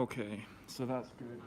Okay, so that's good.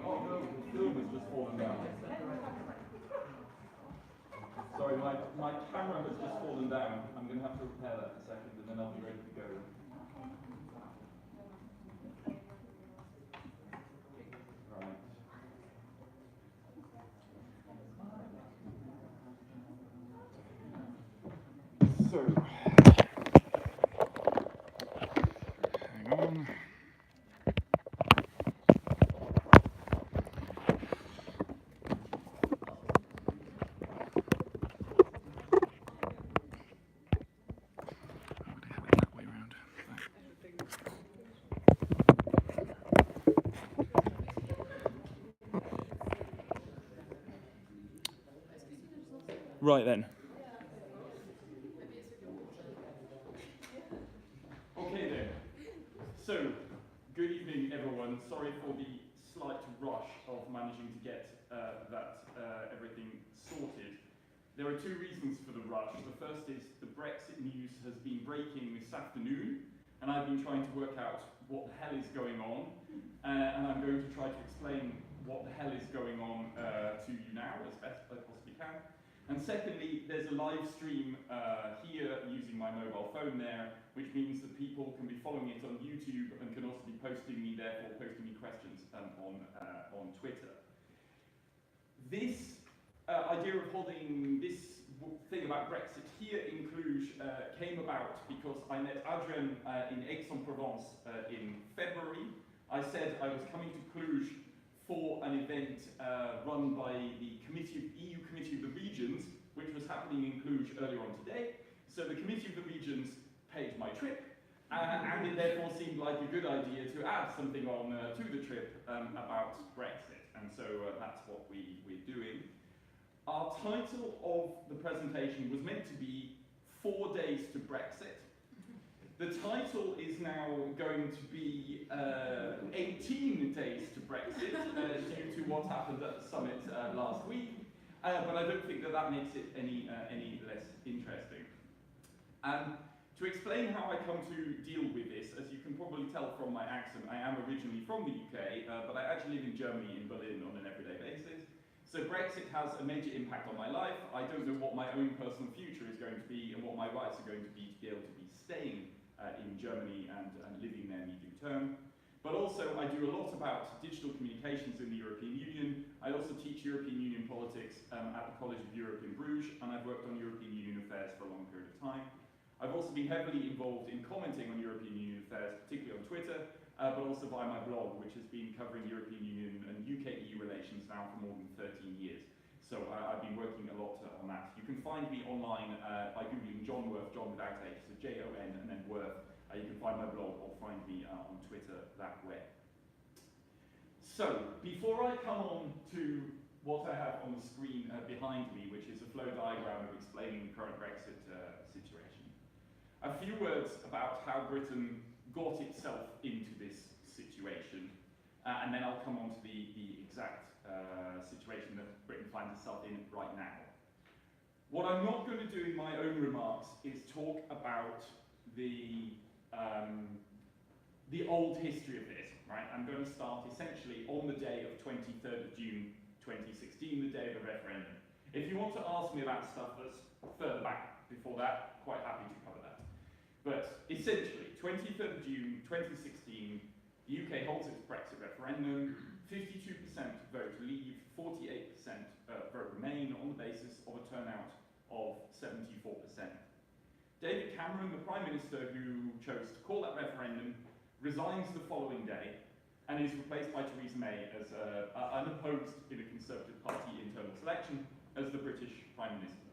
Oh no, the film has just fallen down. Sorry, my camera has just fallen down. I'm going to have to repair that in a second and then I'll be ready to go. Right. So, hang on. That way around. Right then. Okay then. So, good evening everyone. Sorry for the slight rush of managing to get everything sorted. There are two reasons for the rush. The first is the Brexit news has been breaking this afternoon, and I've been trying to work out what the hell is going on, and I'm going to try to explain what the hell is going on to you now as best I possibly can. And secondly, there's a live stream here using my mobile phone there, which means that people can be following it on YouTube and can also be posting me questions on Twitter. This idea of holding this thing about Brexit here in Cluj came about because I met Adrian in Aix-en-Provence in February. I said I was coming to Cluj for an event run by the EU Committee of the Regions, which was happening in Cluj earlier on today. So the Committee of the Regions paid my trip, and it therefore seemed like a good idea to add something on to the trip about Brexit. And so that's what we're doing. Our title of the presentation was meant to be 4 Days to Brexit. The title is now going to be 18 Days to Brexit due to what happened at the summit last week, but I don't think that makes it any less interesting. To explain how I come to deal with this, as you can probably tell from my accent, I am originally from the UK, but I actually live in Germany, in Berlin, on an everyday basis. So Brexit has a major impact on my life. I don't know what my own personal future is going to be and what my rights are going to be able to be staying in Germany and living there medium term. But also I do a lot about digital communications in the European Union. I also teach European Union politics at the College of Europe in Bruges, and I've worked on European Union affairs for a long period of time. I've also been heavily involved in commenting on European Union affairs, particularly on Twitter, but also via my blog, which has been covering European Union and UK-EU relations now for more than 13 years. So I've been working a lot on that. You can find me online by googling John Worth, John without H, so Jon and then Worth. You can find my blog or find me on Twitter that way. So, before I come on to what I have on the screen behind me, which is a flow diagram of explaining the current Brexit situation, a few words about how Britain got itself into this situation, and then I'll come on to the exact situation that Britain finds itself in right now. What I'm not going to do in my own remarks is talk about the old history of this, right? I'm going to start essentially on the day of 23rd of June 2016, the day of the referendum. If you want to ask me about stuff that's further back before that, quite happy to cover that. But essentially, 23rd of June 2016, the UK holds its Brexit referendum, 52% vote leave, 48% vote remain on the basis of a turnout of 74%. David Cameron, the Prime Minister who chose to call that referendum, resigns the following day and is replaced by Theresa May as unopposed in a Conservative Party internal selection as the British Prime Minister.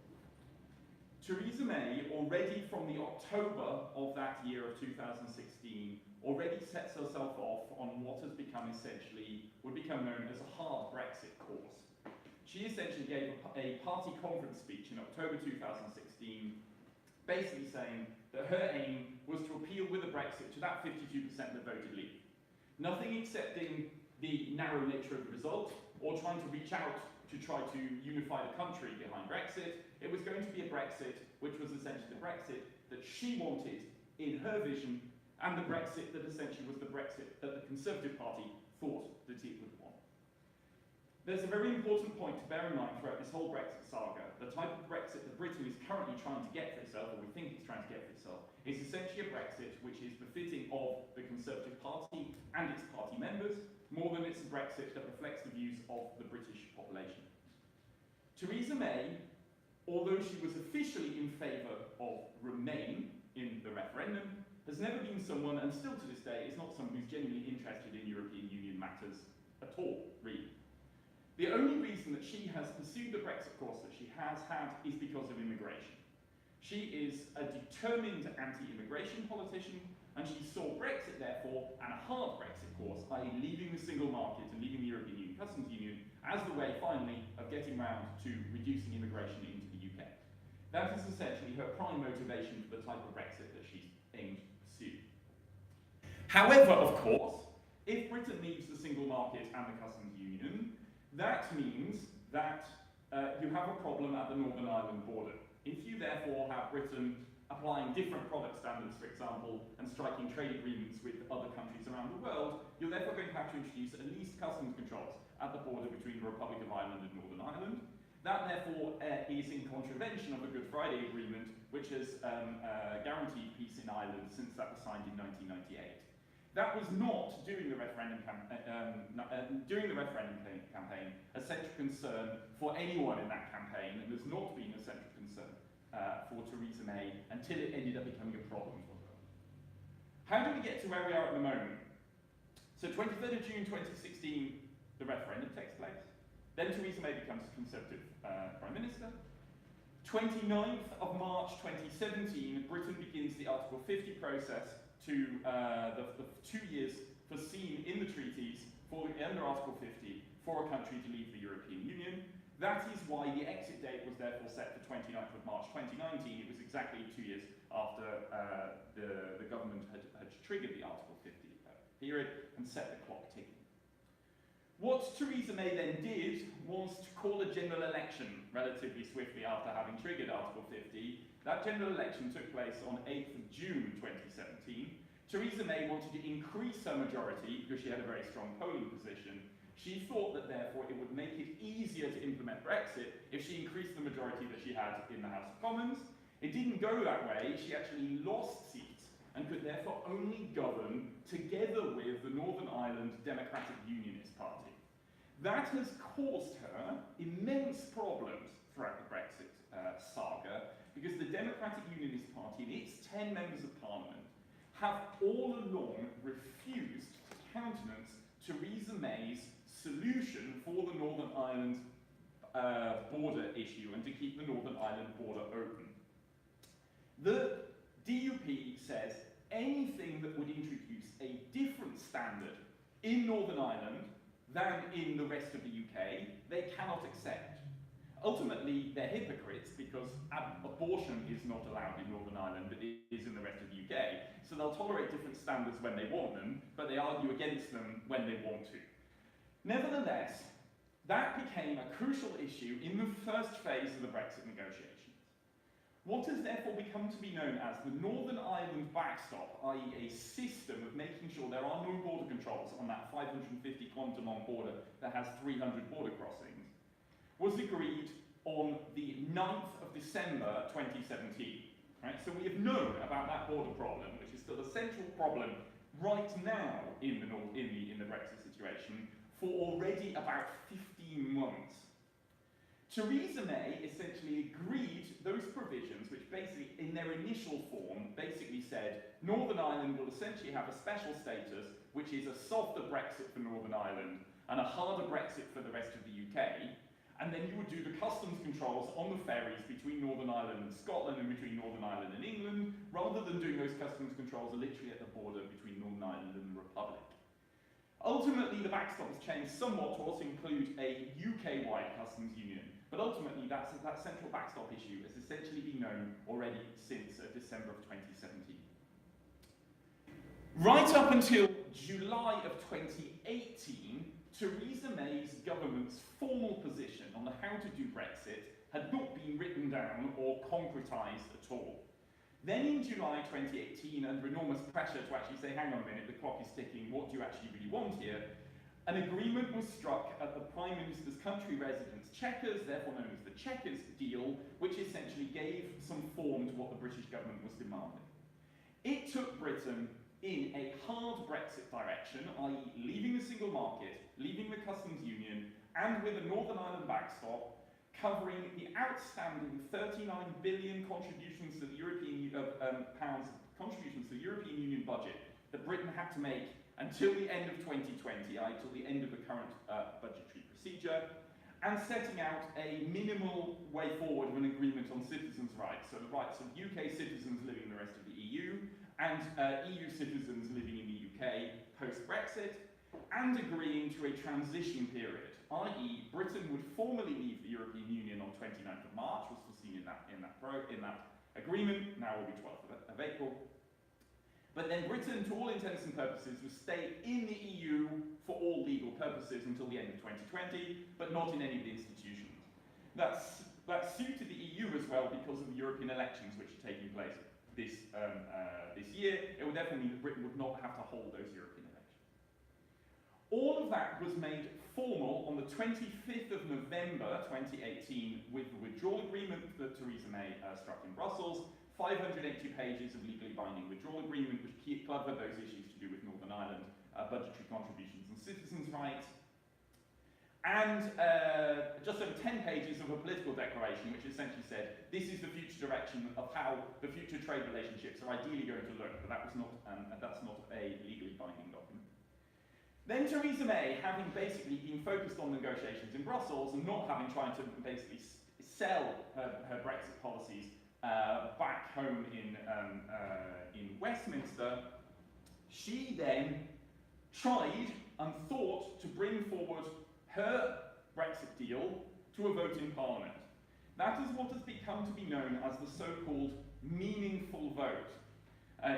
Theresa May, already from the October of that year of 2016, already sets herself off on what has become essentially, would become known as a hard Brexit course. She essentially gave a party conference speech in October 2016, basically saying that her aim was to appeal with a Brexit to that 52% that voted leave. Nothing accepting the narrow nature of the result, or trying to reach out to try to unify the country behind Brexit. It was going to be a Brexit which was essentially the Brexit that she wanted in her vision, and the Brexit that essentially was the Brexit that the Conservative Party thought that it would want. There's a very important point to bear in mind throughout this whole Brexit saga. The type of Brexit that Britain is currently trying to get for itself, or we think it's trying to get for itself, is essentially a Brexit which is befitting of the Conservative Party and its party members, more than it's a Brexit that reflects the views of the British population. Theresa May, although she was officially in favour of Remain in the referendum, has never been someone, and still to this day, is not someone who's genuinely interested in European Union matters at all, really. The only reason that she has pursued the Brexit course that she has had is because of immigration. She is a determined anti-immigration politician, and she saw Brexit, therefore, and a hard Brexit course, i.e. leaving the single market and leaving the European Union Customs Union, as the way, finally, of getting round to reducing immigration into the UK. That is essentially her prime motivation for the type of Brexit that she's aimed to pursue. However, of course, if Britain leaves the single market and the Customs Union, that means that you have a problem at the Northern Ireland border. If you therefore have Britain applying different product standards, for example, and striking trade agreements with other countries around the world, you're therefore going to have to introduce at least customs controls at the border between the Republic of Ireland and Northern Ireland. That therefore is in contravention of the Good Friday Agreement, which has guaranteed peace in Ireland since that was signed in 1998. That was not, during the referendum campaign, a central concern for anyone in that campaign, and has not been a central concern for Theresa May until it ended up becoming a problem for her. How do we get to where we are at the moment? So 23rd of June 2016, the referendum takes place. Then Theresa May becomes Conservative Prime Minister. 29th of March 2017, Britain begins the Article 50 process to the 2 years foreseen in the treaties for under Article 50 for a country to leave the European Union. That is why the exit date was therefore set for 29th of March 2019. It was exactly 2 years after the government had triggered the Article 50 period and set the clock ticking. What Theresa May then did was to call a general election relatively swiftly after having triggered Article 50. That general election took place on 8th of June 2017. Theresa May wanted to increase her majority because she had a very strong polling position. She thought that therefore it would make it easier to implement Brexit if she increased the majority that she had in the House of Commons. It didn't go that way. She actually lost seats and could therefore only govern together with the Northern Ireland Democratic Unionist Party. That has caused her immense problems throughout the Brexit saga, because the Democratic Unionist Party and its 10 members of parliament have all along refused to countenance Theresa May's solution for the Northern Ireland border issue and to keep the Northern Ireland border open. The DUP says anything that would introduce a different standard in Northern Ireland than in the rest of the UK, they cannot accept. Ultimately, they're hypocrites because abortion is not allowed in Northern Ireland, but it is in the rest of the UK. So they'll tolerate different standards when they want them, but they argue against them when they want to. Nevertheless, that became a crucial issue in the first phase of the Brexit negotiations. What has therefore become to be known as the Northern Ireland backstop, i.e. a system of making sure there are no border controls on that 550-kilometre long border that has 300 border crossings, was agreed on the 9th of December 2017. Right? So we have known about that border problem, which is still a central problem right now in the Brexit situation, for already about 15 months. Theresa May essentially agreed those provisions, which basically, in their initial form, basically said Northern Ireland will essentially have a special status, which is a softer Brexit for Northern Ireland and a harder Brexit for the rest of the UK. And then you would do the customs controls on the ferries between Northern Ireland and Scotland and between Northern Ireland and England, rather than doing those customs controls literally at the border between Northern Ireland and the Republic. Ultimately, the backstop has changed somewhat to also include a UK-wide customs union, but ultimately that central backstop issue has essentially been known already since December of 2017. Right up until July of 2018, Theresa May's government's formal position on how to do Brexit had not been written down or concretised at all. Then in July 2018, under enormous pressure to actually say, hang on a minute, the clock is ticking, what do you actually really want here? An agreement was struck at the Prime Minister's country residence Chequers, therefore known as the Chequers deal, which essentially gave some form to what the British government was demanding. It took Britain in a hard Brexit direction, i.e. leaving the single market, leaving the customs union, and with a Northern Ireland backstop, covering the outstanding 39 billion contributions to the European pounds contributions to the European Union budget that Britain had to make until the end of 2020, until the end of the current budgetary procedure, and setting out a minimal way forward of an agreement on citizens' rights, so the rights of UK citizens living in the rest of the EU and EU citizens living in the UK post-Brexit, and agreeing to a transition period, i.e. Britain would formally leave the European Union on 29th of March, was foreseen in that agreement, now will be 12th of April. But then Britain, to all intents and purposes, would stay in the EU for all legal purposes until the end of 2020, but not in any of the institutions. That suited the EU as well because of the European elections which are taking place this year. It would therefore mean that Britain would not have to hold those European elections. All of that was made formal on the 25th of November 2018 with the withdrawal agreement that Theresa May struck in Brussels, 580 pages of legally binding withdrawal agreement which covered those issues to do with Northern Ireland, budgetary contributions and citizens' rights, and just over 10 pages of a political declaration which essentially said this is the future direction of how the future trade relationships are ideally going to look, but that's not a legally binding document. Then Theresa May, having basically been focused on negotiations in Brussels and not having tried to basically sell her Brexit policies back home in Westminster, she then tried and thought to bring forward her Brexit deal to a vote in Parliament. That is what has become to be known as the so-called meaningful vote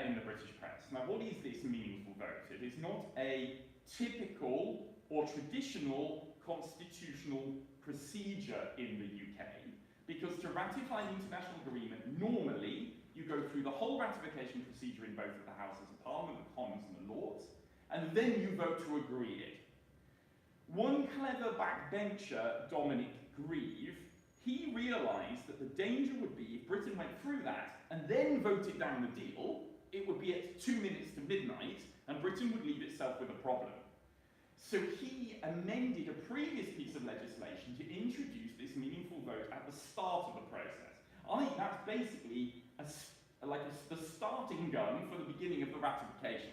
in the British press. Now, what is this meaningful vote? It is not a typical or traditional constitutional procedure in the UK, because to ratify an international agreement, normally you go through the whole ratification procedure in both of the Houses of Parliament, the Commons and the Lords, and then you vote to agree it. One clever backbencher, Dominic Grieve, he realised that the danger would be if Britain went through that and then voted down the deal, it would be at 2 minutes to midnight, and Britain would leave itself with a problem. So he amended a previous piece of legislation to introduce this meaningful vote at the start of the process. I think that's basically the starting gun for the beginning of the ratification.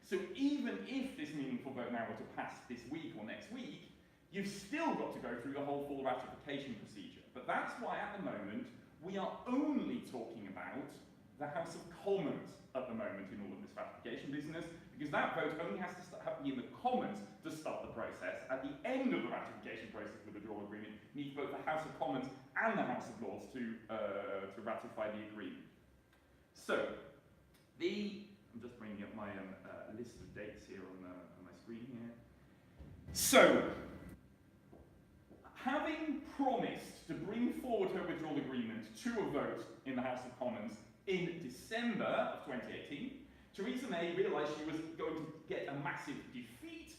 So even if this meaningful vote now were to pass this week or next week, you've still got to go through the whole full ratification procedure. But that's why at the moment we are only talking about the House of Commons at the moment in all of this ratification business, because that vote only has to be in the Commons to start the process. At the end of the ratification process with the withdrawal agreement, you need both the House of Commons and the House of Lords to ratify the agreement. So, I'm just bringing up my list of dates here on my screen here. So, having promised to bring forward her withdrawal agreement to a vote in the House of Commons in December of 2018, Theresa May realised she was going to get a massive defeat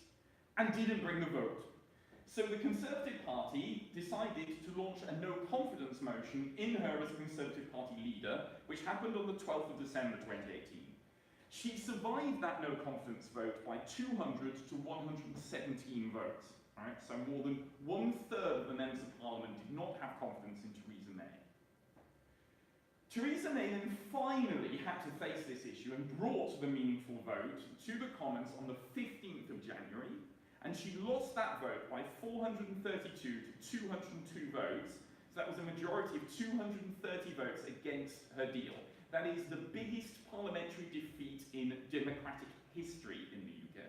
and didn't bring the vote. So the Conservative Party decided to launch a no-confidence motion in her as Conservative Party leader, which happened on the 12th of December 2018. She survived that no-confidence vote by 200 to 117 votes. Right? So more than 1/3 of the members of Parliament did not have confidence in Theresa May. Theresa May then finally had to face this issue and brought the meaningful vote to the Commons on the 15th of January, and she lost that vote by 432 to 202 votes. So that was a majority of 230 votes against her deal. That is the biggest parliamentary defeat in democratic history in the UK.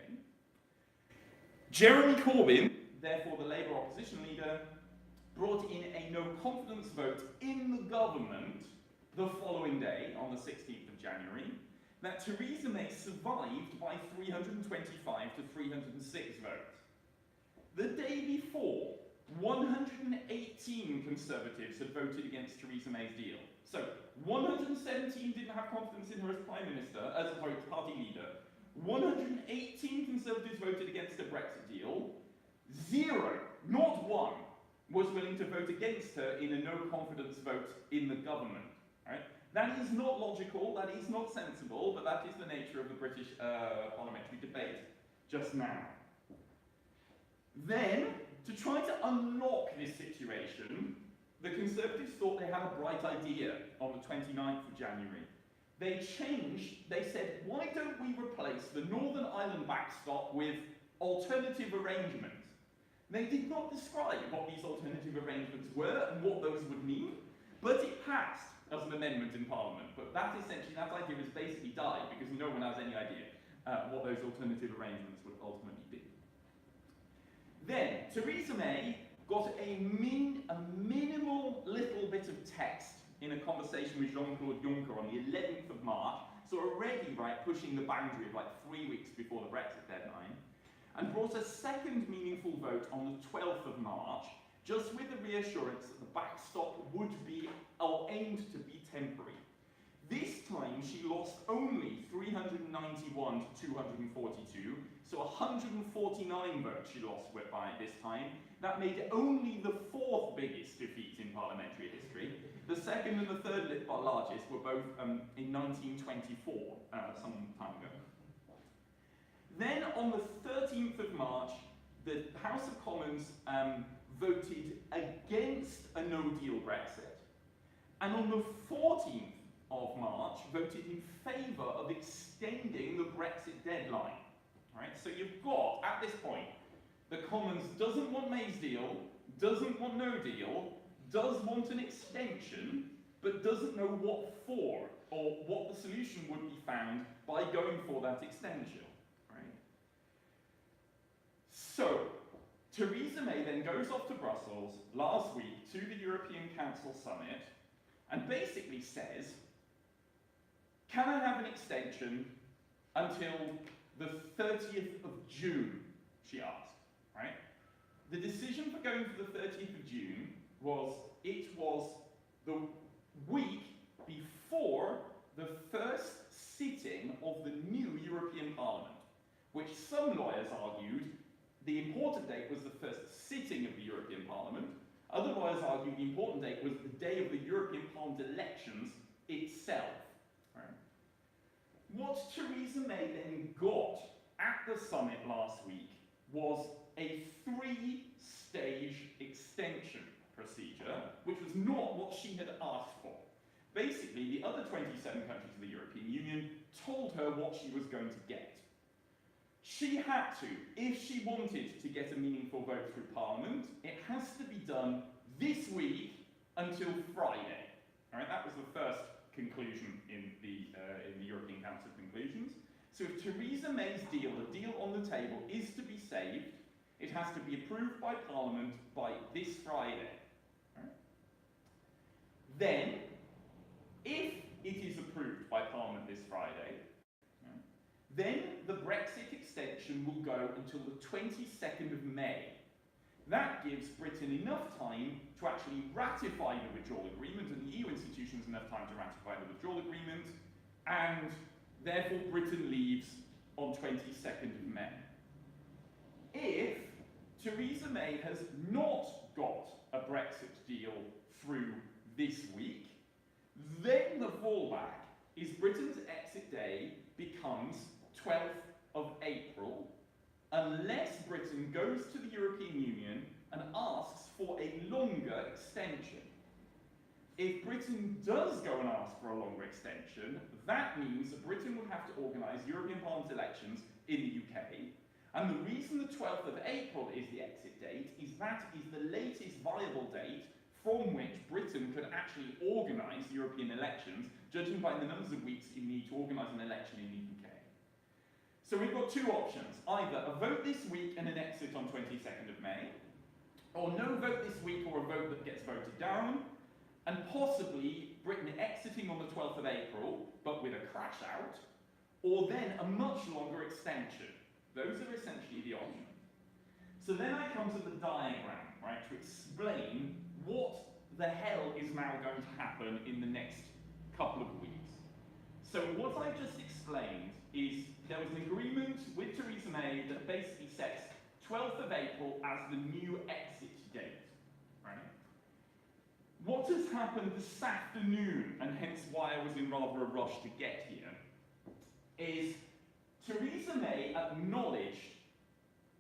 Jeremy Corbyn, therefore the Labour opposition leader, brought in a no-confidence vote in the government the following day, on the 16th of January, that Theresa May survived by 325 to 306 votes. The day before, 118 Conservatives had voted against Theresa May's deal. So, 117 didn't have confidence in her as Prime Minister, as a party leader. 118 Conservatives voted against the Brexit deal. 0, not 1, was willing to vote against her in a no-confidence vote in the government. Right? That is not logical, that is not sensible, but that is the nature of the British parliamentary debate just now. Then, to try to unlock this situation, the Conservatives thought they had a bright idea on the 29th of January. They said, why don't we replace the Northern Ireland backstop with alternative arrangements? They did not describe what these alternative arrangements were and what those would mean, but it passed as an amendment in Parliament. But that idea has basically died because no one has any idea what those alternative arrangements would ultimately be. Then, Theresa May got a minimal little bit of text in a conversation with Jean-Claude Juncker on the 11th of March, so already, right, pushing the boundary of like 3 weeks before the Brexit deadline, and brought a second meaningful vote on the 12th of March, just with the reassurance that the backstop would be, or aimed to be, temporary. This time she lost only 391 to 242, so 149 votes she lost by this time. That made it only the 4th biggest defeat in parliamentary history. The second and the third largest were both in 1924, some time ago. Then on the 13th of March, the House of Commons voted against a no-deal Brexit. And on the 14th of March, voted in favour of extending the Brexit deadline. Right? So you've got, at this point, the Commons doesn't want May's deal, doesn't want no deal, does want an extension, but doesn't know what for, or what the solution would be found by going for that extension. Right? So, Theresa May then goes off to Brussels last week to the European Council summit and basically says, can I have an extension until the 30th of June, she asked, right? The decision for going for the 30th of June was the week before the first sitting of the new European Parliament, which some lawyers argued the important date was the first sitting of the European Parliament. Other lawyers argued the important date was the day of the European Parliament elections itself. Right? What Theresa May then got at the summit last week was a 3-stage extension procedure, which was not what she had asked for. basically the other 27 countries of the European Union told her what she was going to get. She had to, if she wanted to get a meaningful vote through Parliament, it has to be done this week until Friday. All right, that was the first conclusion in the European Council conclusions. So if Theresa May's deal, the deal on the table, is to be saved, it has to be approved by Parliament by this Friday. All right? Then, if it is approved by Parliament this Friday, then the Brexit extension will go until the 22nd of May. That gives Britain enough time to actually ratify the withdrawal agreement, and the EU institutions enough time to ratify the withdrawal agreement, and therefore Britain leaves on 22nd of May. If Theresa May has not got a Brexit deal through this week, then the fallback is Britain's exit day becomes 12th of April, unless Britain goes to the European Union and asks for a longer extension. If Britain does go and ask for a longer extension, that means that Britain would have to organise European Parliament elections in the UK, and the reason the 12th of April is the exit date is that is the latest viable date from which Britain could actually organise European elections, judging by the numbers of weeks you need to organise an election in the UK. So we've got two options, either a vote this week and an exit on 22nd of May, or no vote this week or a vote that gets voted down, and possibly Britain exiting on the 12th of April, but with a crash out, or then a much longer extension. Those are essentially the options. So then I come to the diagram, right, to explain what the hell is now going to happen in the next couple of weeks. So what I just explained is there was an agreement with Theresa May that basically sets 12th of April as the new exit date, right? What has happened this afternoon, and hence why I was in rather a rush to get here, is Theresa May acknowledged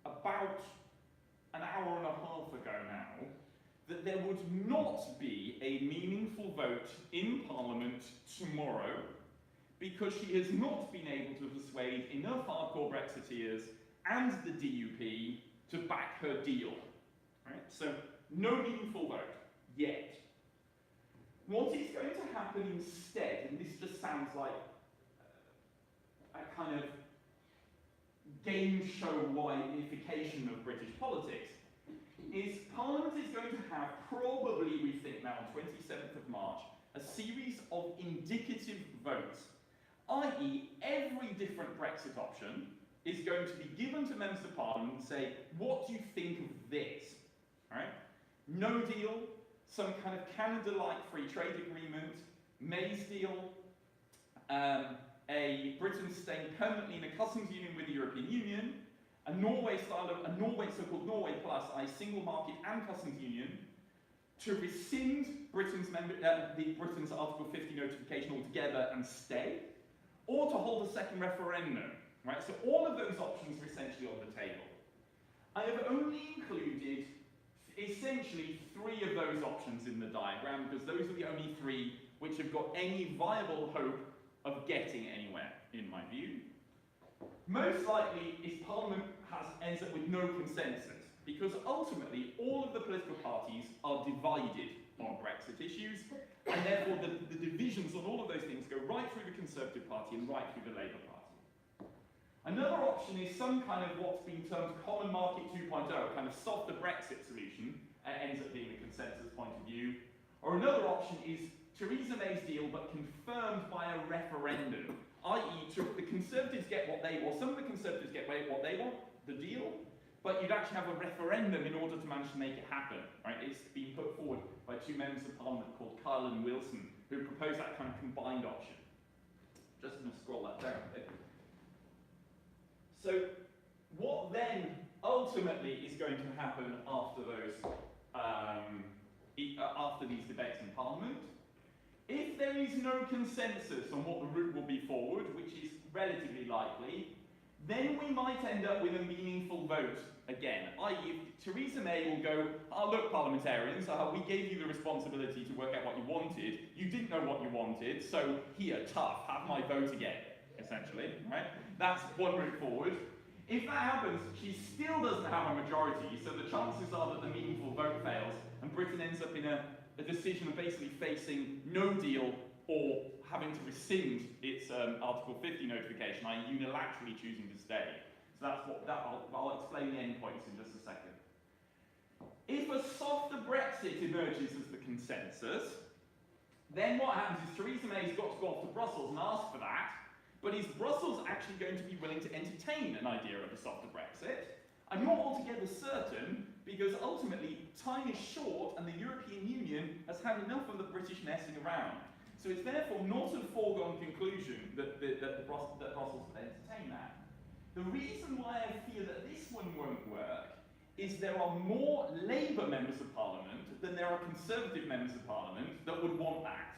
about an hour and a half ago now that there would not be a meaningful vote in Parliament tomorrow because she has not been able to persuade enough hardcore Brexiteers and the DUP to back her deal. Right? So, no meaningful vote, yet. What is going to happen instead, and this just sounds like a kind of game show-wification of British politics, is Parliament is going to have, probably we think now on 27th of March, a series of indicative votes, i.e. every different Brexit option is going to be given to members of Parliament and say, what do you think of this? Right? No deal, some kind of Canada-like free trade agreement, May's deal, a Britain staying permanently in a customs union with the European Union, a so-called Norway Plus, a single market and customs union, to rescind Britain's Article 50 notification altogether and stay, or to hold a second referendum. Right? So all of those options are essentially on the table. I have only included essentially 3 of those options in the diagram because those are the only 3 which have got any viable hope of getting anywhere, in my view. Most likely is Parliament ends up with no consensus, because ultimately all of the political parties are divided on Brexit issues, and therefore the divisions on all of those things go right through the Conservative Party and right through the Labour Party. Another option is some kind of what's been termed Common Market 2.0, a kind of softer Brexit solution, ends up being the consensus point of view. Or another option is Theresa May's deal, but confirmed by a referendum, i.e. the Conservatives get what they want, some of the Conservatives get what they want, the deal, but you'd actually have a referendum in order to manage to make it happen. Right? It's been put forward by 2 members of Parliament called Kyle and Wilson, who propose that kind of combined option. Just going to scroll that down a bit. So, what then ultimately is going to happen after after these debates in Parliament? If there is no consensus on what the route will be forward, which is relatively likely, then we might end up with a meaningful vote again. I.e., Theresa May will go, oh, look, parliamentarians, we gave you the responsibility to work out what you wanted. You didn't know what you wanted, so here, tough, have my vote again, essentially, right? That's one route forward. If that happens, she still doesn't have a majority, so the chances are that the meaningful vote fails, and Britain ends up in a decision of basically facing no deal or having to rescind its Article 50 notification, i.e. unilaterally choosing to stay. So that's what I'll explain the endpoints in just a second. If a softer Brexit emerges as the consensus, then what happens is Theresa May's got to go off to Brussels and ask for that, but is Brussels actually going to be willing to entertain an idea of a softer Brexit? I'm not altogether certain, because ultimately time is short and the European Union has had enough of the British messing around. So it's therefore not a foregone conclusion that Brussels will entertain that. The reason why I fear that this one won't work is there are more Labour members of Parliament than there are Conservative members of Parliament that would want that.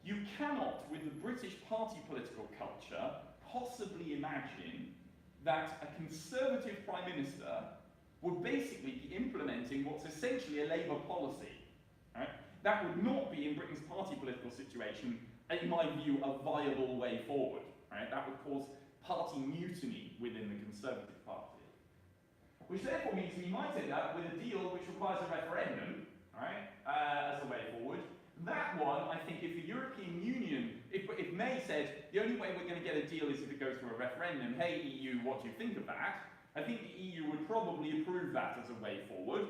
You cannot, with the British party political culture, possibly imagine that a Conservative Prime Minister would basically be implementing what's essentially a Labour policy. Right? That would not be, in Britain's party political situation, in my view, a viable way forward. Right? That would cause party mutiny within the Conservative Party. Which therefore means we might end up with a deal which requires a referendum, right, as a way forward. That one, I think, if the European Union, if May said, the only way we're going to get a deal is if it goes through a referendum, hey EU, what do you think of that? I think the EU would probably approve that as a way forward.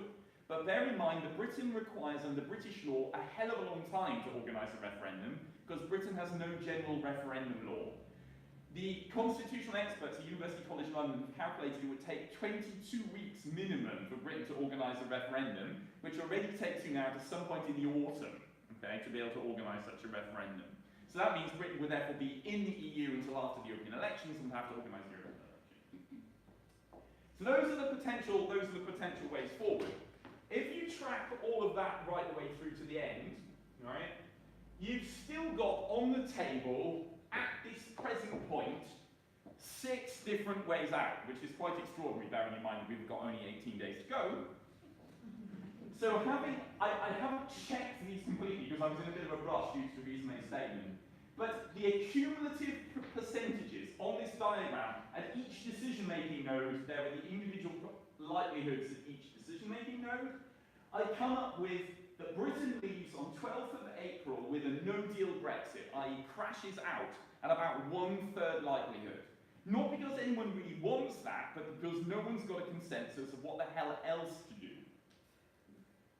But bear in mind that Britain requires, under British law, a hell of a long time to organise a referendum, because Britain has no general referendum law. The constitutional experts at University College London have calculated it would take 22 weeks minimum for Britain to organise a referendum, which already takes you now to some point in the autumn, okay, to be able to organise such a referendum. So that means Britain would therefore be in the EU until after the European elections and have to organise the European election. So those are the potential ways forward. If you track all of that right the way through to the end, right, you've still got on the table, at this present point, 6 different ways out, which is quite extraordinary, bearing in mind that we've got only 18 days to go. So I haven't checked these completely because I was in a bit of a rush due to Theresa May's statement, but the cumulative percentages on this diagram at each decision-making node, there are the individual likelihoods at each decision-making node. I come up with that Britain leaves on 12th of April with a no-deal Brexit, i.e. crashes out at about 1/3 likelihood. Not because anyone really wants that, but because no one's got a consensus of what the hell else to do.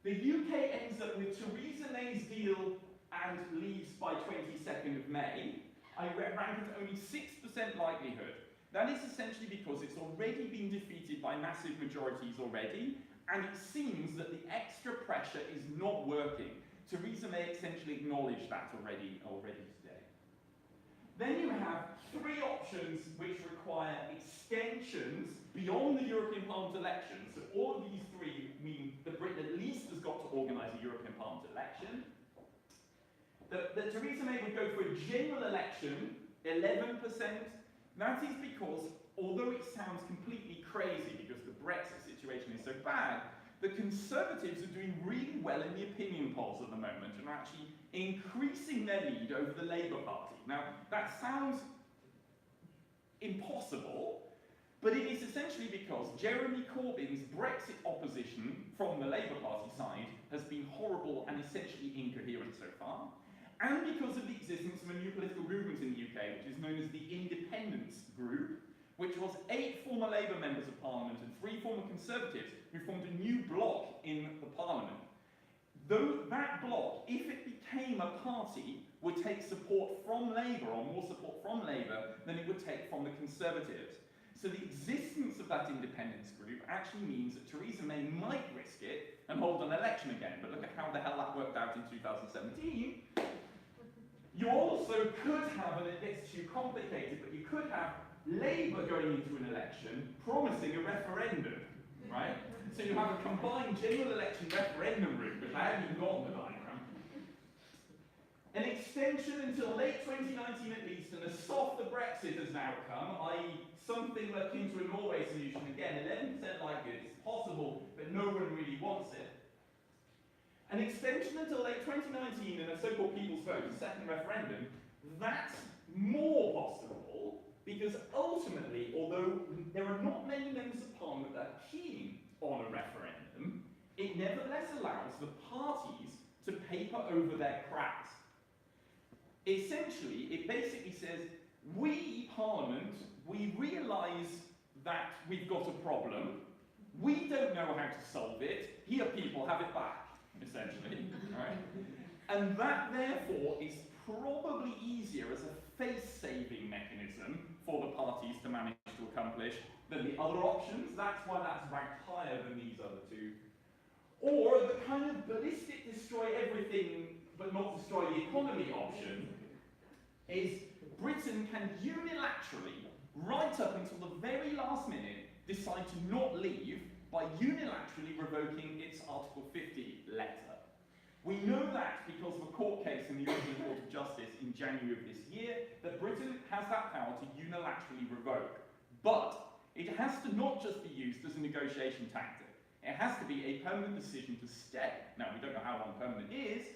The UK ends up with Theresa May's deal and leaves by 22nd of May. I rank it only 6% likelihood. That is essentially because it's already been defeated by massive majorities already, and it seems that the extra pressure is not working. Theresa May essentially acknowledged that already today. Then you have 3 options which require extensions beyond the European Parliament elections. So all of these 3 mean that Britain at least has got to organise a European Parliament election. That Theresa May would go for a general election, 11%. That is because, although it sounds completely crazy because the Brexit situation is so bad, the Conservatives are doing really well in the opinion polls at the moment and are actually increasing their lead over the Labour Party. Now, that sounds impossible, but it is essentially because Jeremy Corbyn's Brexit opposition from the Labour Party side has been horrible and essentially incoherent so far, and because of the existence of a new political movement in the UK, which is known as the Independence Group, which was 8 former Labour members of Parliament and 3 former Conservatives who formed a new bloc in the Parliament. Though that bloc, if it became a party, would take support from Labour, or more support from Labour, than it would take from the Conservatives. So the existence of that independence group actually means that Theresa May might risk it and hold an election again. But look at how the hell that worked out in 2017. You also could have, and it gets too complicated, but you could have Labour going into an election promising a referendum, right? So you have a combined general election referendum route, which I hadn't even got on the diagram. An extension until late 2019 at least, and a softer Brexit has now come, i.e. something akin to a Norway solution. Again, 11% likely it's possible, but no one really wants it. An extension until late 2019 and a so-called people's vote, a second referendum, that's more possible because ultimately, although there are not many members of parliament that are keen on a referendum, it nevertheless allows the parties to paper over their cracks. Essentially, it basically says, we, Parliament, we realise that we've got a problem, we don't know how to solve it, here people have it back, essentially. Right? And that, therefore, is probably easier as a face-saving mechanism for the parties to manage to accomplish than the other options. That's why that's ranked higher than these other two. Or the kind of ballistic destroy everything but not destroy the economy option is Britain can unilaterally, right up until the very last minute, decide to not leave by unilaterally revoking its Article 50 letter. We know that because of a court case in the European Court of Justice in January of this year, that Britain has that power to unilaterally revoke. But it has to not just be used as a negotiation tactic. It has to be a permanent decision to stay. Now, we don't know how long permanent is,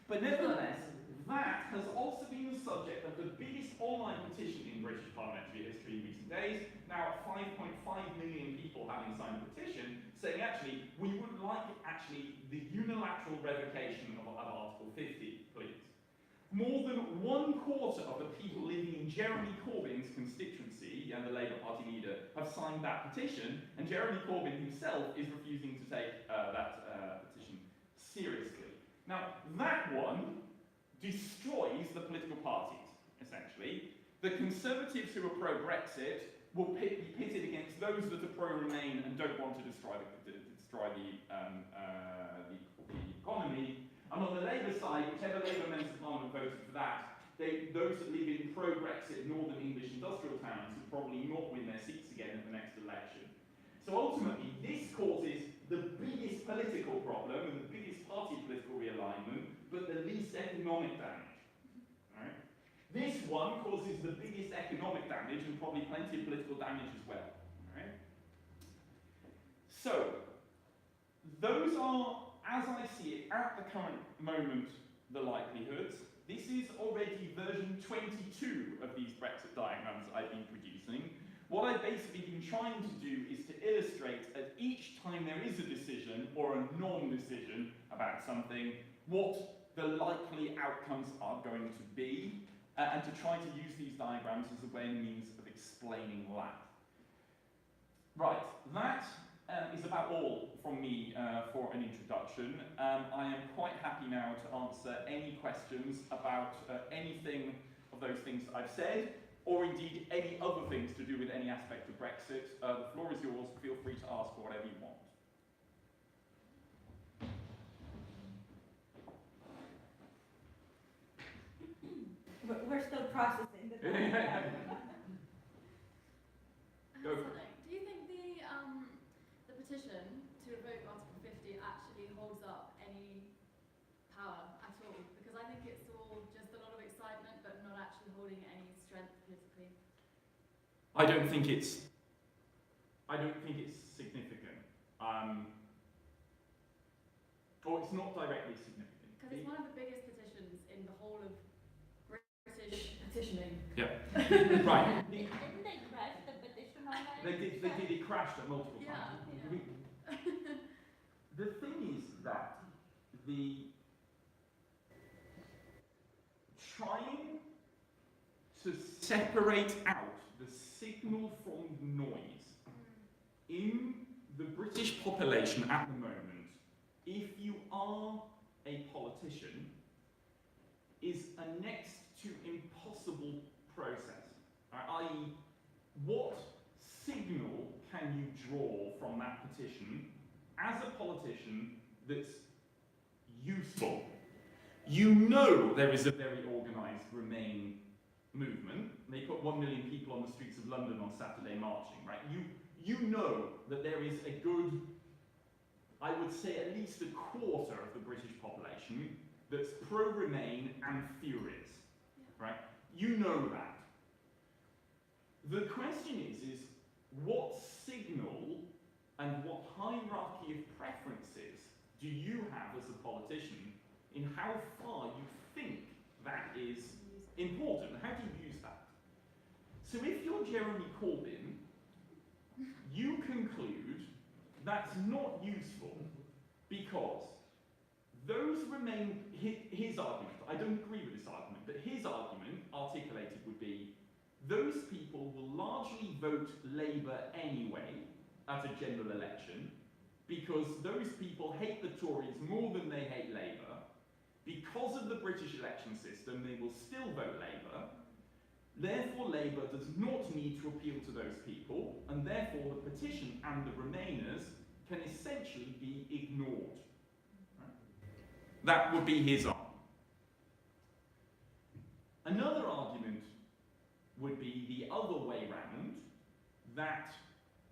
but nevertheless, that has also been the subject of the biggest online petition in British parliamentary history in recent days. Now, 5.5 million people having signed a petition saying, actually, we would like the unilateral revocation of Article 50, please. More than 1/4 of the people living in Jeremy Corbyn's constituency, and the Labour Party leader, have signed that petition, and Jeremy Corbyn himself is refusing to take that petition seriously. Now, that one destroys the political parties, essentially. The Conservatives who are pro-Brexit will be pitted against those that are pro-Remain and don't want to destroy the economy. And on the Labour side, whichever Labour members of Parliament voted for that, those that live in pro-Brexit northern English industrial towns will probably not win their seats again at the next election. So ultimately, this causes the biggest political problem and the biggest party political realignment, but the least economic damage. Right? This one causes the biggest economic damage and probably plenty of political damage as well. Right? So, those are, as I see it, at the current moment, the likelihoods. This is already version 22 of these Brexit diagrams I've been producing. What I've basically been trying to do is to illustrate at each time there is a decision or a non-decision about something, what the likely outcomes are going to be, and to try to use these diagrams as a way and means of explaining that. Right, that is about all from me for an introduction. I am quite happy now to answer any questions about anything of those things that I've said, or indeed any other things to do with any aspect of Brexit. The floor is yours. Feel free to ask for whatever you want. We're still processing the Go for it. Do you think the petition to revoke Article 50 actually holds up any power at all? Because I think it's all just a lot of excitement, but not actually holding any strength politically. I don't think it's significant. Or it's not directly significant. Because it's one of the biggest petitions in the whole of British petitioning. Yeah. Right. Didn't they crash the petition online? They did. It crashed at multiple times. Yeah. The thing is that the trying to separate out the signal from noise in the British population at the moment, if you are a politician, is a next to impossible process. I.e., what signal can you draw from that petition as a politician that's useful? You know there is a very organised Remain movement. They put 1 million people on the streets of London on Saturday marching, right? You know that there is a good, I would say at least 1/4 of the British population that's pro-Remain and furious, right? You know that. The question is what signal and what hierarchy of preferences do you have as a politician in how far you think that is important? How do you use that? So if you're Jeremy Corbyn, you conclude that's not useful because those Remain, his argument, I don't agree with this argument, but his argument articulated would be those people will largely vote Labour anyway at a general election because those people hate the Tories more than they hate Labour. Because of the British election system, they will still vote Labour. Therefore, Labour does not need to appeal to those people, and therefore the petition and the Remainers can essentially be ignored. Right? That would be his argument. Another argument would be the other way round, that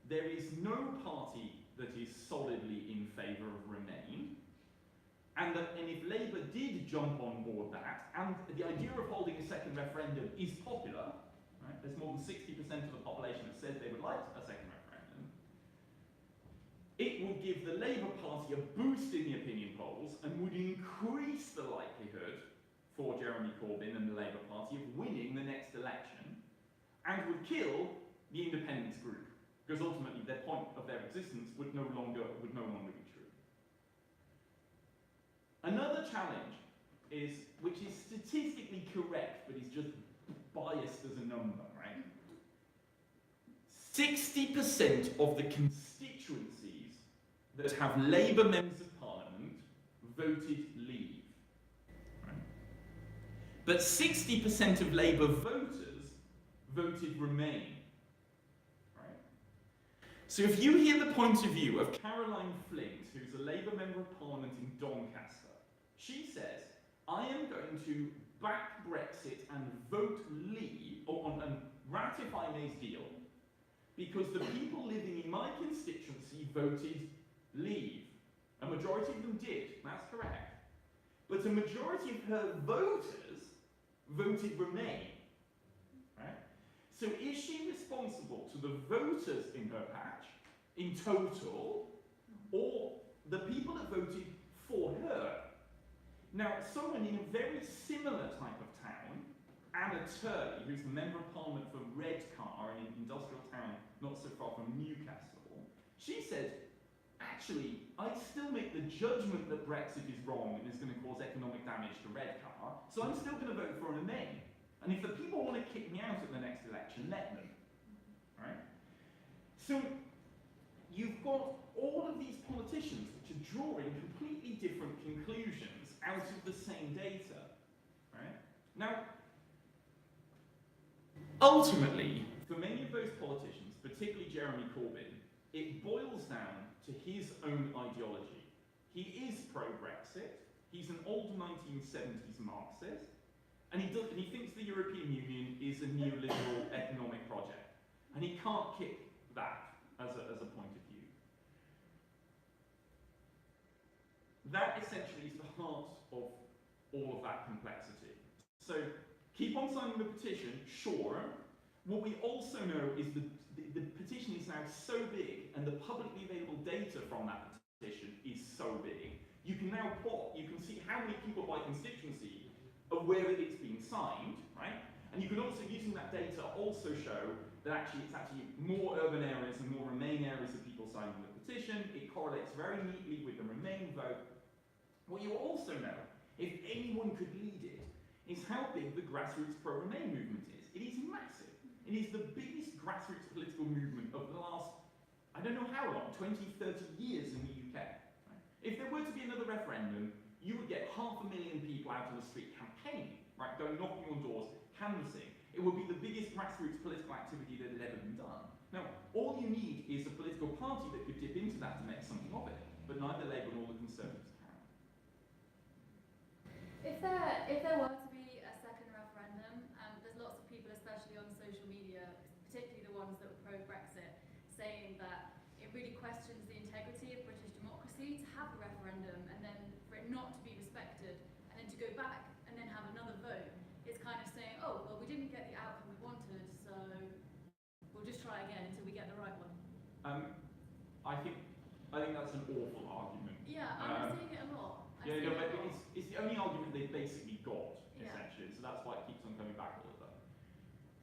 there is no party that is solidly in favour of Remain, and if Labour did jump on board that, and the idea of holding a second referendum is popular, right? There's more than 60% of the population that says they would like a second referendum, it would give the Labour Party a boost in the opinion polls and would increase the likelihood for Jeremy Corbyn and the Labour Party of winning the next election, and would kill the independence group, because ultimately their point of their existence would no longer be true. Another challenge is, which is statistically correct, but is just biased as a number, right? 60% of the constituencies that have Labour members of Parliament voted Leave. Right? But 60% of Labour voters voted Remain. Right? So if you hear the point of view of Caroline Flint, who's a Labour member of Parliament in Doncaster, she says, I am going to back Brexit and vote Leave, and ratify May's deal, because the people living in my constituency voted Leave. A majority of them did, that's correct. But a majority of her voters voted Remain. Right? So is she responsible to the voters in her patch, in total, or the people that voted for her? Now, someone in a very similar type of town, Anna Turley, who's the Member of Parliament for Redcar in an industrial town not so far from Newcastle, she said, actually, I still make the judgment that Brexit is wrong and is going to cause economic damage to Redcar, so I'm still going to vote for Remain. And if the people want to kick me out at the next election, let them. Right? So you've got all of these politicians which are drawing completely different conclusions out of the same data. Right? Now, ultimately, for many of those politicians, particularly Jeremy Corbyn, it boils down to his own ideology. He is pro-Brexit, he's an old 1970s Marxist, and he thinks the European Union is a neoliberal economic project. And he can't kick that as a point of view. That essentially is the heart of all of that complexity. So, keep on signing the petition, sure. What we also know is the petition is now so big, and the publicly available data from that petition is so big, you can now plot, you can see how many people by constituency are where it's been signed, right? And you can also, using that data, also show that it's actually more urban areas and more Remain areas of people signing the petition. It correlates very neatly with the Remain vote. What you also know, if anyone could lead it, is how big the grassroots pro-Remain movement is. It is massive. It is the biggest grassroots political movement of the last, I don't know how long, 20, 30 years in the UK. Right? If there were to be another referendum, you would get 500,000 people out on the street campaigning, right, going knocking on doors, canvassing. It would be the biggest grassroots political activity that had ever been done. Now, all you need is a political party that could dip into that to make something of it, but neither Labour nor the Conservatives can. If there were to be a second referendum, there's lots of people, especially on social media, particularly the ones that were pro-Brexit, saying that it really questions the integrity of British democracy to have a referendum and then for it not to be respected, and then to back and then have another vote, it's kind of saying, oh, well, we didn't get the outcome we wanted, so we'll just try again until we get the right one. I think that's an awful argument. Yeah, I'm seeing it a lot. It's the only argument they've basically got, Yeah. essentially, so that's why it keeps on coming back all the time.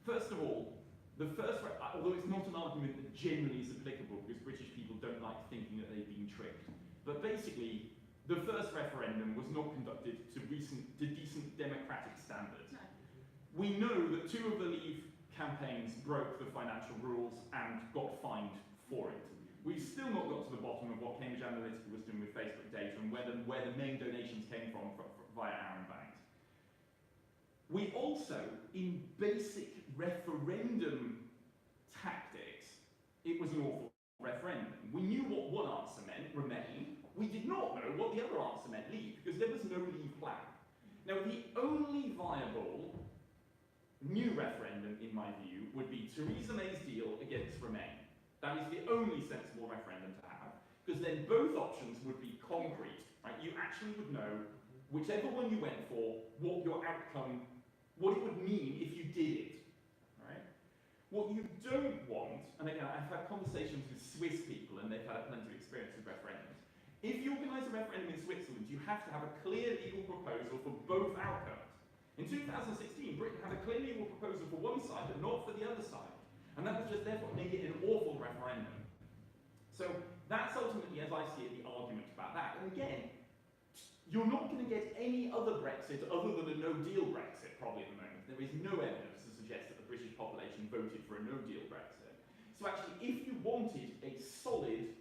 First of all, although it's not an argument that generally is applicable because British people don't like thinking that they've been tricked, but basically, the first referendum was not conducted to decent democratic standards. No. We know that 2 of the Leave campaigns broke the financial rules and got fined for it. We've still not got to the bottom of what Cambridge Analytica was doing with Facebook data and where the main donations came from via Aaron Banks. We also, in basic referendum tactics, it was an awful referendum. We knew what one answer meant, Remain. We did not know what the other answer meant, Leave, because there was no Leave plan. Now, the only viable new referendum, in my view, would be Theresa May's deal against Remain. That is the only sensible referendum to have, because then both options would be concrete. Right? You actually would know, whichever one you went for, what your outcome, what it would mean if you did it. Right? What you don't want, and again, I've had conversations with Swiss people, and they've had plenty of experience with referendums. If you organise a referendum in Switzerland, you have to have a clear legal proposal for both outcomes. In 2016, Britain had a clear legal proposal for one side, but not for the other side. And that was just therefore making it an awful referendum. So that's ultimately, as I see it, the argument about that. And again, you're not going to get any other Brexit other than a no-deal Brexit, probably at the moment. There is no evidence to suggest that the British population voted for a no-deal Brexit. So actually, if you wanted a solid,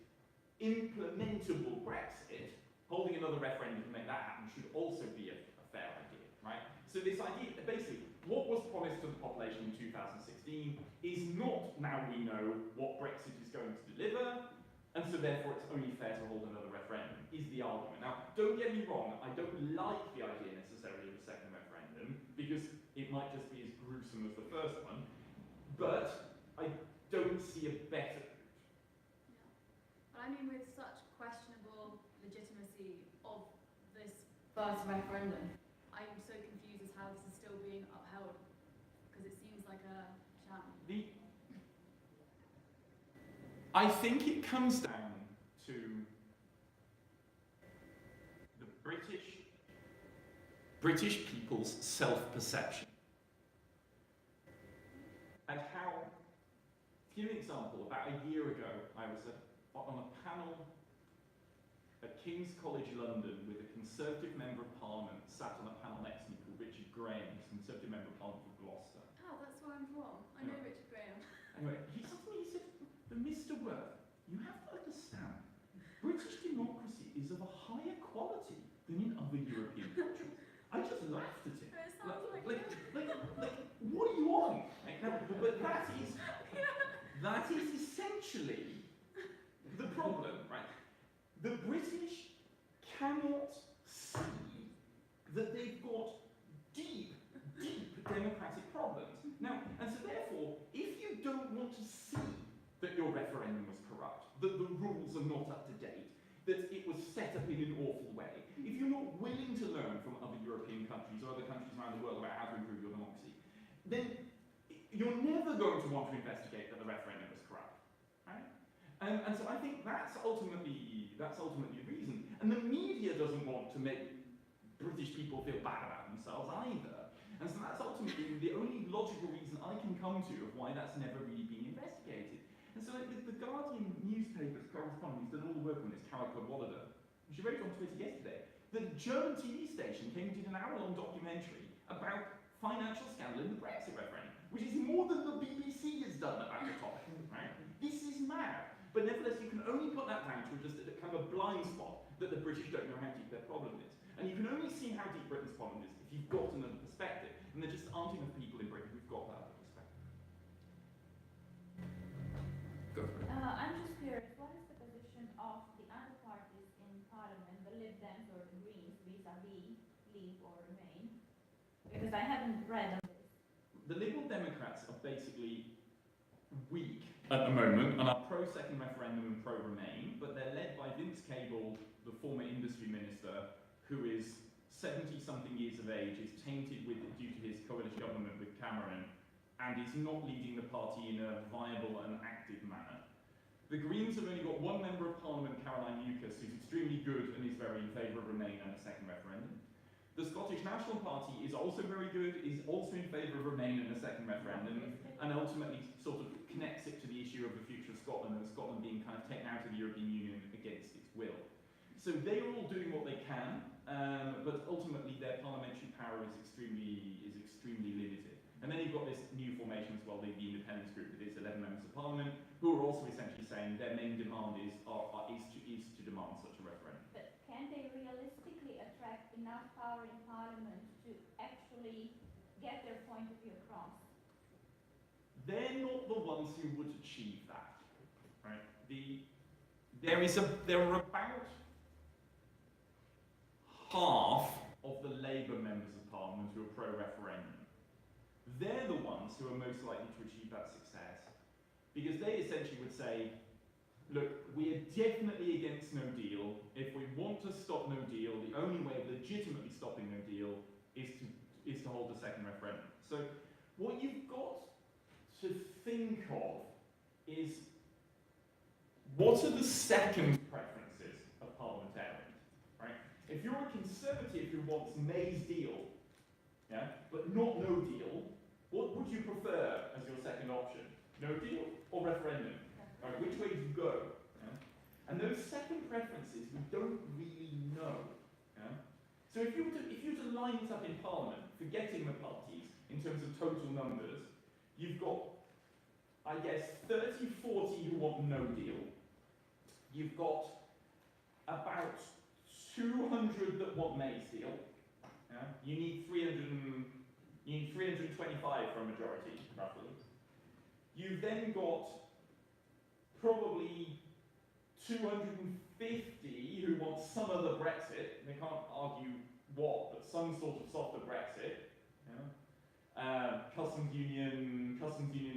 implementable Brexit, holding another referendum to make that happen should also be a fair idea, right? So this idea, basically, what was promised to the population in 2016 is not, now we know, what Brexit is going to deliver, and so therefore it's only fair to hold another referendum, is the argument. Now, don't get me wrong, I don't like the idea necessarily of a second referendum, because it might just be as gruesome as the first one, but I don't see a better route. Yeah. But I mean, with such questionable legitimacy of this first referendum, I'm so confused as how this is still being upheld, because it seems like a sham. I think it comes down to the British people's self-perception. And how, to give you an example, about a year ago, I was on a panel at King's College London with a Conservative Member of Parliament sat on a panel next to me called Richard Graham, who's Conservative Member of Parliament for Gloucester. Oh, that's where I'm from. I know Richard Graham. Anyway, he said to me, but Mr. Worth, you have to understand, British democracy is of a higher quality than in other European countries. I just laughed at him. It sounds like what are you on? But that is essentially the problem, right? The British cannot see that they've got deep democratic problems. Now, and so therefore, if you don't want to see that your referendum was corrupt, that the rules are not up to date, that it was set up in an awful way, if you're not willing to learn from other European countries or other countries around the world about how to improve your democracy, then you're never going to want to investigate that the referendum was corrupt, right? And so I think that's ultimately the reason. And the media doesn't want to make British people feel bad about themselves either. And so that's ultimately the only logical reason I can come to of why that's never really been investigated. And so the Guardian newspaper's correspondent who's done all the work on this, Carol Cadwallader, she wrote on Twitter yesterday, the German TV station came and did an hour-long documentary about financial scandal in the Brexit referendum, which is more than the BBC has done about the topic, right? This is mad. But nevertheless, you can only put that down to just a kind of a blind spot that the British don't know how deep their problem is. And you can only see how deep Britain's problem is if you've got another perspective. And there just aren't enough people in Britain who've got that other perspective. Go for it. I'm just curious, what is the position of the other parties in Parliament, the Lib Dems or the Greens, vis-à-vis Leave or Remain? Because I haven't read on this. The Liberal Democrats are basically weak at the moment and are pro-second referendum and pro-Remain, but they're led by Vince Cable, the former industry minister, who is 70-something years of stage is tainted due to his coalition government with Cameron and is not leading the party in a viable and active manner. The Greens have only got one member of Parliament, Caroline Lucas, who's extremely good and is very in favour of Remain and a second referendum. The Scottish National Party is also very good, is also in favour of Remain and a second referendum, and ultimately sort of connects it to the issue of the future of Scotland and Scotland being kind of taken out of the European Union against its will. So they are all doing what they can, but ultimately their parliamentary power is extremely limited. And then you've got this new formation as well, the Independence Group, with its 11 members of Parliament, who are also essentially saying their main demand is to demand such a referendum. But can they realistically attract enough power in Parliament to actually get their point of view across? They're not the ones who would achieve that, right? There are about half of the Labour members of Parliament who are pro-referendum. They're the ones who are most likely to achieve that success, because they essentially would say, look, we are definitely against no deal. If we want to stop no deal, the only way of legitimately stopping no deal is to hold a second referendum. So what you've got to think of is, what are the second preferences of parliamentarians, right? If you're a Conservative who wants May's deal, yeah, but not no deal, what would you prefer as your second option? No deal or referendum? Right, which way do you go? Yeah? And those second preferences we don't really know. Yeah? So if you were to line this up in Parliament, forgetting the parties in terms of total numbers, you've got, I guess, 30, 40 who want no deal. You've got about 200 that want May's deal. Yeah? You need 325 for a majority, roughly. You've then got probably 250 who want some other Brexit. They can't argue what, but some sort of softer Brexit. Yeah? Customs union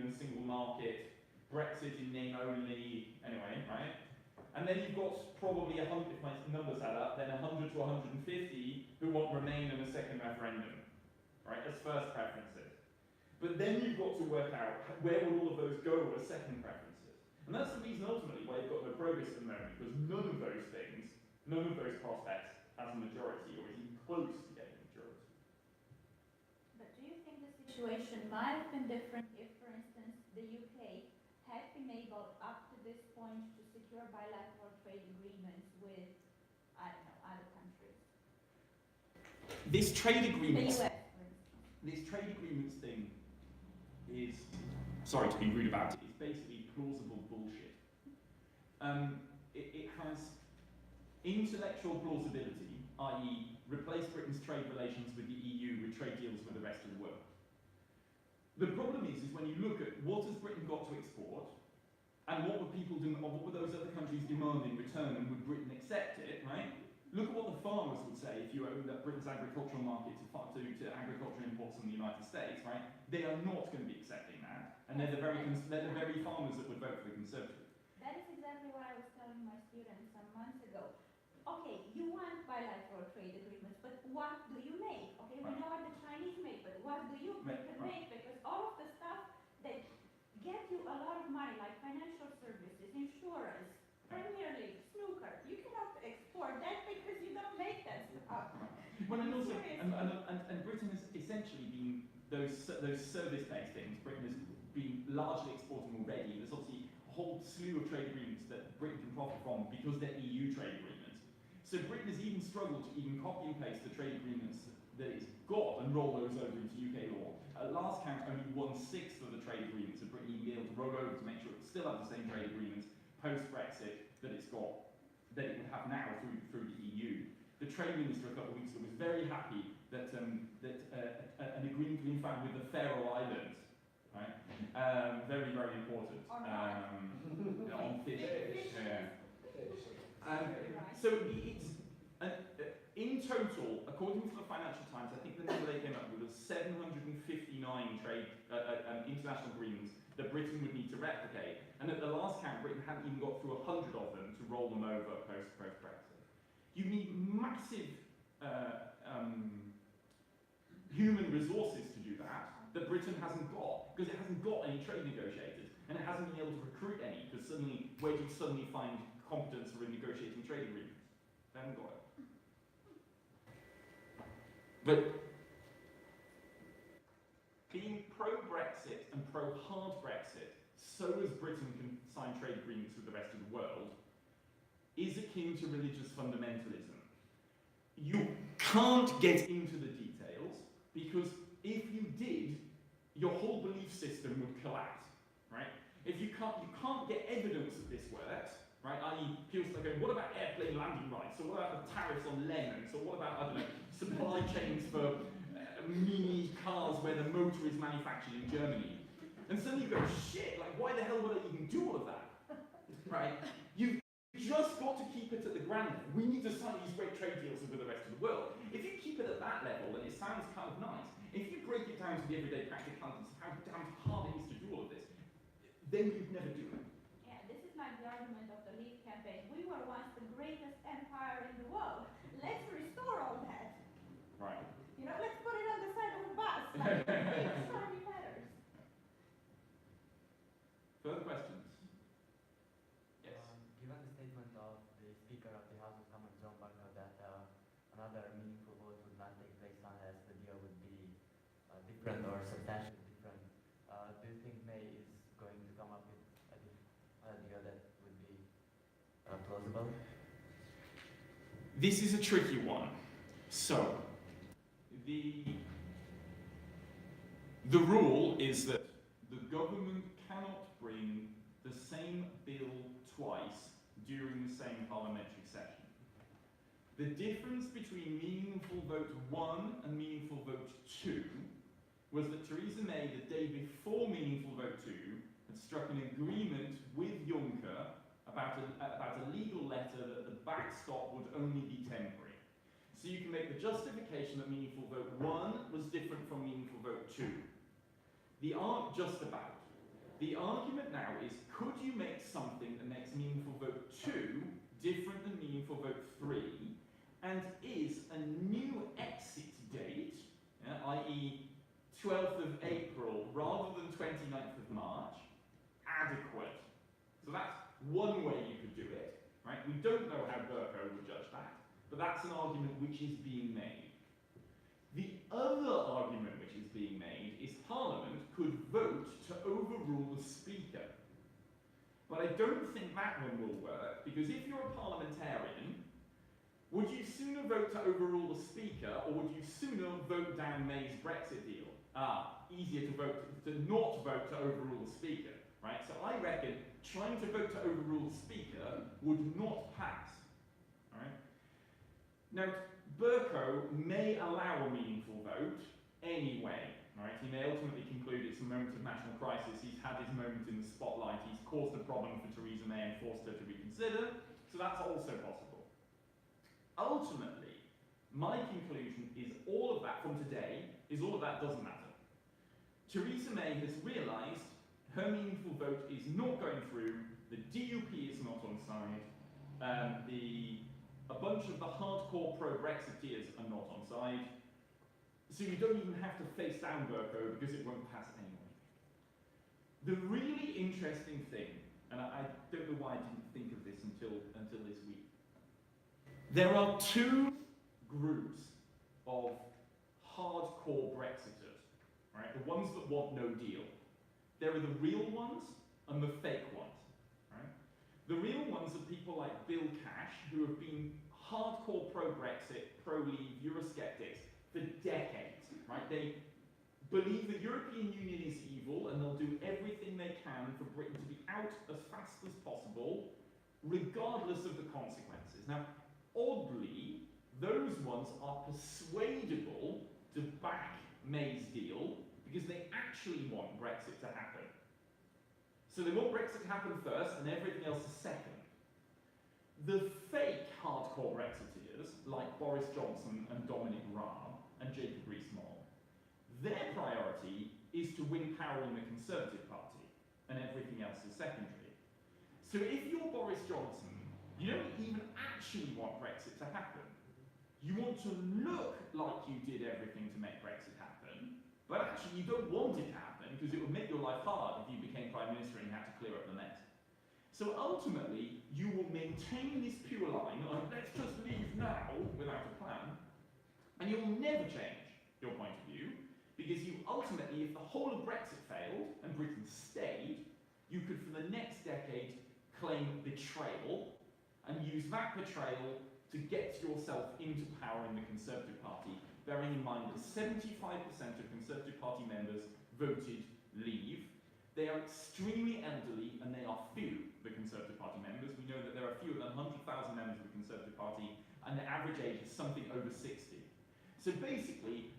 and single market, Brexit in name only, anyway, right? And then you've got probably 100, if my numbers add up, then 100 to 150 who want Remain and a second referendum, right, as first preferences. But then you've got to work out where will all of those go as second preferences. And that's the reason ultimately why you've got no progress at the moment, because none of those things, none of those prospects has a majority or is even close to getting a majority. But do you think the situation might have been different if, for instance, the UK had been able up to this point to secure bilateral trade agreements with, I don't know, other countries? This trade agreement, The US, for instance. this trade agreements thing is, sorry to be rude about it, it's basically plausible bullshit. It has intellectual plausibility, i.e. replace Britain's trade relations with the EU with trade deals with the rest of the world. The problem is when you look at what has Britain got to export, and what were people doing, or what were those other countries demand in return, and would Britain accept it, right? Look at what the farmers would say if you opened up Britain's agricultural market to agricultural imports from the United States, right? They are not going to be accepting that, and they're the very farmers that would vote for the Conservatives. That is exactly what I was telling my students some months ago. Okay, you want bilateral trade agreements, but what do you make? Okay, we know what the Chinese make, but what do you Britain make? Because all of the stuff that get you a lot of money, like financial services, insurance, Premier League, snooker, you cannot export that because you don't make that stuff. Well, and also, and Britain has essentially been those service-based things. Britain has been largely exporting already. There's obviously a whole slew of trade agreements that Britain can profit from because they're EU trade agreements. So Britain has even struggled to even copy and paste the trade agreements that it's got and roll those over into UK law. At last count, only 1/6 of the trade agreements have Britain even been able to roll over to make sure it still has the same trade agreements post-Brexit that it's got, that it would have now through the EU. The trade minister a couple of weeks ago was very happy that an agreement had been found with the Faroe Islands, right? Very, very important. On fish. Yeah. So it's in total, according to the Financial Times, I think the number they came up with was 759 trade international agreements that Britain would need to replicate. And at the last count, Britain hadn't even got through 100 of them to roll them over post-Brexit. You need massive resources to do that Britain hasn't got, because it hasn't got any trade negotiators, and it hasn't been able to recruit any, because suddenly, where do you suddenly find competence for negotiating trade agreements? They haven't got it. But being pro-Brexit and pro-hard Brexit, so as Britain can sign trade agreements with the rest of the world, is akin to religious fundamentalism. You can't get into the details, because if you did, your whole belief system would collapse, right? If you can't get evidence that this works, right? I.e., people start going, what about airplane landing rights? Or what about the tariffs on lemons? Or what about, I don't know, supply chains for mini cars where the motor is manufactured in Germany? And suddenly you go, shit, like why the hell would I even do all of that? Right? You've just got to keep it at the ground level. We need to sign these great trade deals with the rest of the world. If you keep it at that level, then it sounds kind of nice. If you break it down to the everyday practicalities of how damn hard it is to do all of this, then you'd never do it. Yeah, this is like the argument of the Leave campaign. We were once the greatest empire in the world. Let's restore all that. Right. You know, let's put it on the side of the bus. Like, it surely matters. Further questions? Yes. Given the statement of the Speaker of the House of Commons, John Buckner, that another meaningful vote would not take place unless the deal would be different or substantially different, do you think May is going to come up with a deal that would be plausible? This is a tricky one. So, the rule is that the government cannot bring the same bill twice during the same parliamentary session. The difference between meaningful vote 1 and meaningful vote 2 was that Theresa May, the day before meaningful vote 2, had struck an agreement with Juncker about a legal letter that the backstop would only be temporary. So you can make the justification that meaningful vote 1 was different from meaningful vote 2. The argument now is, could you make something that makes meaningful vote 2 different than meaningful vote 3, and is a new exit date, i.e. 12th of April rather than 29th of March, adequate? So that's one way you could do it, right? We don't know how Bercow would judge that, but that's an argument which is being made. The other argument which is being made is Parliament could vote to overrule the Speaker. But I don't think that one will work, because if you're a parliamentarian, would you sooner vote to overrule the Speaker, or would you sooner vote down May's Brexit deal? Easier to not vote to overrule the Speaker, right? So I reckon trying to vote to overrule the Speaker would not pass, right? Now, Bercow may allow a meaningful vote anyway, right? He may ultimately conclude it's a moment of national crisis, he's had his moment in the spotlight, he's caused a problem for Theresa May and forced her to reconsider, so that's also possible. Ultimately, my conclusion is all of that from today is all of that doesn't matter. Theresa May has realised her meaningful vote is not going through, the DUP is not on side, a bunch of the hardcore pro-Brexiteers are not on side, so you don't even have to face down Bercow because it won't pass anyway. The really interesting thing, and I don't know why I didn't think of this until this week, there are two groups of hardcore Brexiters, right? The ones that want no deal. There are the real ones and the fake ones, right? The real ones are people like Bill Cash, who have been hardcore pro-Brexit, pro-Leave, Eurosceptics for decades, right? They believe the European Union is evil and they'll do everything they can for Britain to be out as fast as possible, regardless of the consequences. Now, oddly, those ones are persuadable to back May's deal because they actually want Brexit to happen. So they want Brexit to happen first and everything else is second. The fake hardcore Brexiteers, like Boris Johnson and Dominic Raab and Jacob Rees-Mogg, their priority is to win power in the Conservative Party and everything else is secondary. So if you're Boris Johnson, you don't even actually want Brexit to happen. You want to look like you did everything to make Brexit happen, actually you don't want it to happen because it would make your life hard if you became Prime Minister and you had to clear up the mess. So ultimately, you will maintain this pure line of let's just leave now without a plan, and you'll never change your point of view, because you ultimately, if the whole of Brexit failed and Britain stayed, you could for the next decade claim betrayal and use that betrayal to get yourself into power in the Conservative Party, bearing in mind that 75% of Conservative Party members voted leave. They are extremely elderly and they are few, the Conservative Party members. We know that there are fewer than 100,000 members of the Conservative Party and the average age is something over 60. So basically,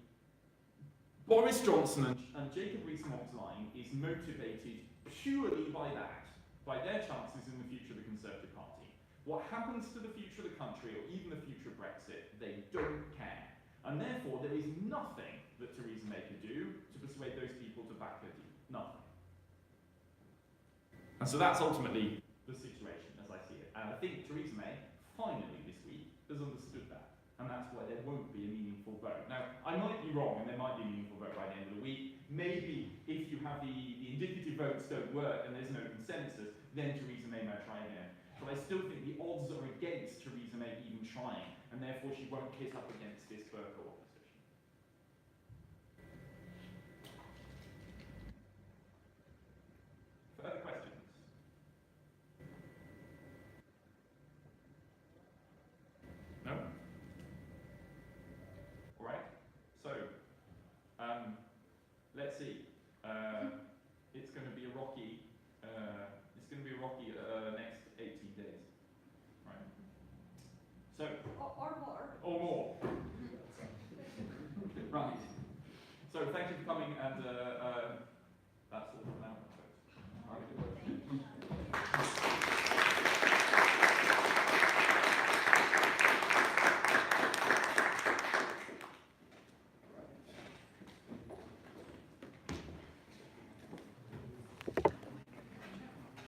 Boris Johnson and Jacob Rees-Mogg's line is motivated purely by that, by their chances in the future of the Conservative Party. What happens to the future of the country or even the future of Brexit, they don't care. And therefore, there is nothing that Theresa May could do to persuade those people to back her deal. Nothing. And so that's ultimately the situation as I see it. And I think Theresa May, finally this week, has understood that. And that's why there won't be a meaningful vote. Now, I might be wrong, and there might be a meaningful vote by the end of the week. Maybe if you have the indicative votes don't work and there's no consensus, then Theresa May might try again. But I still think the odds are against Theresa May even trying, and therefore she won't hit up against this Bercow opposition. Further questions? No? All right. So, let's see. It's going to be a rocky. Next 18 days. Right. So. Or more. Or more. Right. So thank you for coming and.